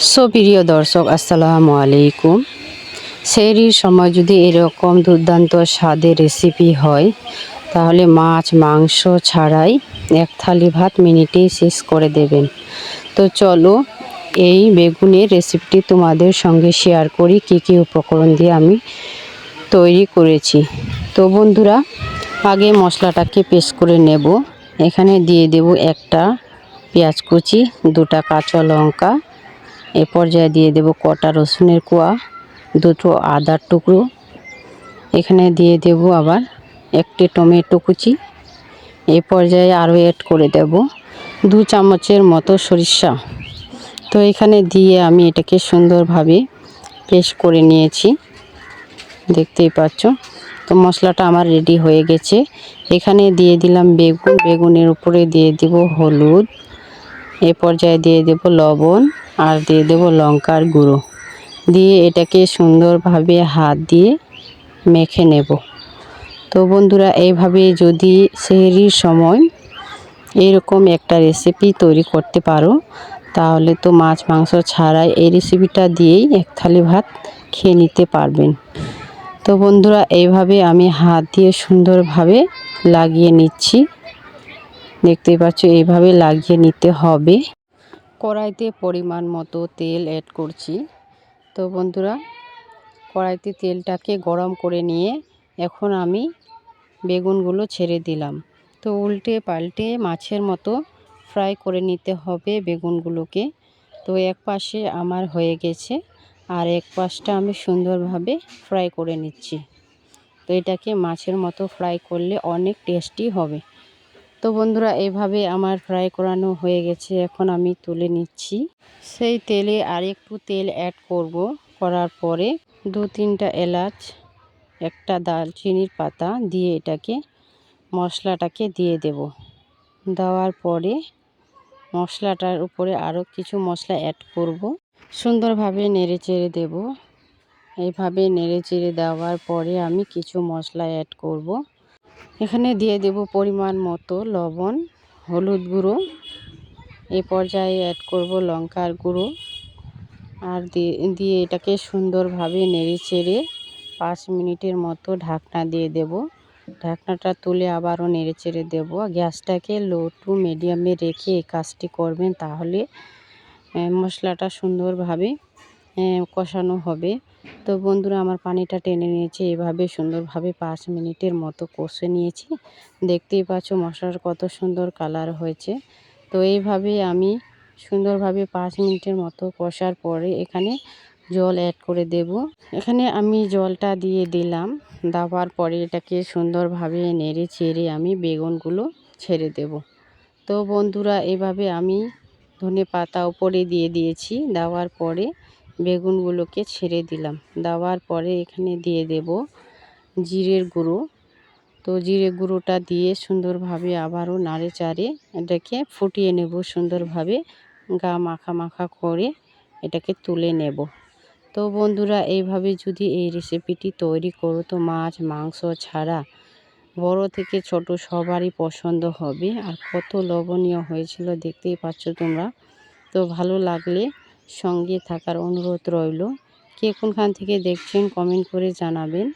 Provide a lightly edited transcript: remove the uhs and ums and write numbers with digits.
প্রিয় দর্শক, আসসালামু আলাইকুম। সেহরির সময় যদি এরকম দুর্দান্ত স্বাদের রেসিপি হয় তাহলে মাছ মাংস ছাড়াই এক থালি ভাত মিনিটেই শেষ করে দেবেন। তো চলো এই বেগুনের রেসিপিটি তোমাদের সঙ্গে শেয়ার করি, কী কী উপকরণ দিয়ে আমি তৈরি করেছি। তো বন্ধুরা, আগে মশলাটাকে পেস্ট করে নেব। এখানে দিয়ে দেব একটা পেঁয়াজ কুচি, দুটা কাঁচা লঙ্কা, এ পর্যায়ে দিয়ে দেব কটা রসুনের কোয়া, দুটো আদার টুকরো, এখানে দিয়ে দেব আবার একটি টমেটো কুচি। এই পর্যায়ে আরও অ্যাড করে দেব 2 চামচের মতো সরিষা। তো এখানে দিয়ে আমি এটাকে সুন্দরভাবে পেস্ট করে নিয়েছি, দেখতেই পাচ্ছ। তো মশলাটা আমার রেডি হয়ে গেছে। এখানে দিয়ে দিলাম বেগুন, বেগুনের উপরে দিয়ে দেব হলুদ, এ পর্যায়ে দিয়ে দেব লবণ আর দিয়ে দেব লঙ্কার গুঁড়ো, দিয়ে এটাকে সুন্দরভাবে হাত দিয়ে মেখে নেব। তো বন্ধুরা, এইভাবে যদি সেহরির সময় এরকম একটা রেসিপি তৈরি করতে পারো তাহলে তো মাছ মাংস ছাড়াই এই রেসিপিটা দিয়েই এক থালি ভাত খেয়ে নিতে পারবেন। তো বন্ধুরা, এইভাবে আমি হাত দিয়ে সুন্দরভাবে লাগিয়ে নিচ্ছি, দেখতেই পাচ্ছ। এইভাবে লাগিয়ে নিতে হবে। কড়াইতে পরিমাণ মতো তেল অ্যাড করছি। তো বন্ধুরা, কড়াইতে তেলটাকে গরম করে নিয়ে এখন আমি বেগুনগুলো ছেড়ে দিলাম। তো উল্টে পাল্টে মাছের মতো ফ্রাই করে নিতে হবে বেগুনগুলোকে। তো এক পাশে আমার হয়ে গেছে আর এক পাশটা আমি সুন্দরভাবে ফ্রাই করে নিচ্ছি। তো এটাকে মাছের মতো ফ্রাই করলে অনেক টেস্টি হবে। তো বন্ধুরা, এইভাবে আমার ফ্রাই করানো হয়ে গেছে, এখন আমি তুলে নিচ্ছি। সেই তেলে আর একটু তেল অ্যাড করব। করার পরে 2-3টা এলাচ, একটা দারচিনির পাতা দিয়ে এটাকে মশলাটাকে দিয়ে দেব। দেওয়ার পরে মশলাটার উপরে আরও কিছু মশলা অ্যাড করব। সুন্দরভাবে নেড়ে চেড়ে দেব। এইভাবে নেড়ে চেড়ে দেওয়ার পরে আমি কিছু মশলা অ্যাড করব। এখানে দিয়ে দেব পরিমাণ মতো লবণ, হলুদ গুঁড়ো, এই পর্যায়ে অ্যাড করব লঙ্কার গুঁড়ো আর দিয়ে এটাকে সুন্দরভাবে নেড়ে চেড়ে 5 মিনিটের মতো ঢাকনা দিয়ে দেব। ঢাকনাটা তুলে আবারও নেড়ে চেড়ে দেব। গ্যাসটাকে লো টু মিডিয়ামে রেখে এই কাজটি করবেন, তাহলে মশলাটা সুন্দরভাবে কষানো হবে। তো বন্ধুরা, আমার পানিটা টেনে নিয়েছে, এভাবে সুন্দরভাবে 5 মিনিটের মতো কষে নিয়েছি। দেখতেই পাচ্ছ মশলার কত সুন্দর কালার হয়েছে। তো এইভাবে আমি সুন্দরভাবে 5 মিনিটের মতো কষার পরে এখানে জল অ্যাড করে দেব। এখানে আমি জলটা দিয়ে দিলাম। দেওয়ার পরে এটাকে সুন্দরভাবে নেড়ে চেড়ে আমি বেগুনগুলো ছেড়ে দেব। তো বন্ধুরা, এভাবে আমি ধনেপাতা উপরে দিয়ে দিয়েছি। দেওয়ার পরে বেগুনগুলোকে ছেড়ে দিলাম। দেওয়ার পরে এখানে দিয়ে দেব জিরের গুঁড়ো। তো জিরে গুঁড়োটা দিয়ে সুন্দরভাবে আবারও নাড়ে চাড়ে এটাকে ফুটিয়ে নেব। সুন্দরভাবে গা মাখা মাখা করে এটাকে তুলে নেব। তো বন্ধুরা, এইভাবে যদি এই রেসিপিটি তৈরি করো তো মাছ মাংস ছাড়া বড় থেকে ছোট সবারই পছন্দ হবে। আর কত লোভনীয় হয়েছিল দেখতেই পাচ্ছ তোমরা। তো ভালো লাগলে সঙ্গে থাকার অনুরোধ রইল। কে কোনখান থেকে দেখছেন কমেন্ট করে জানাবেন।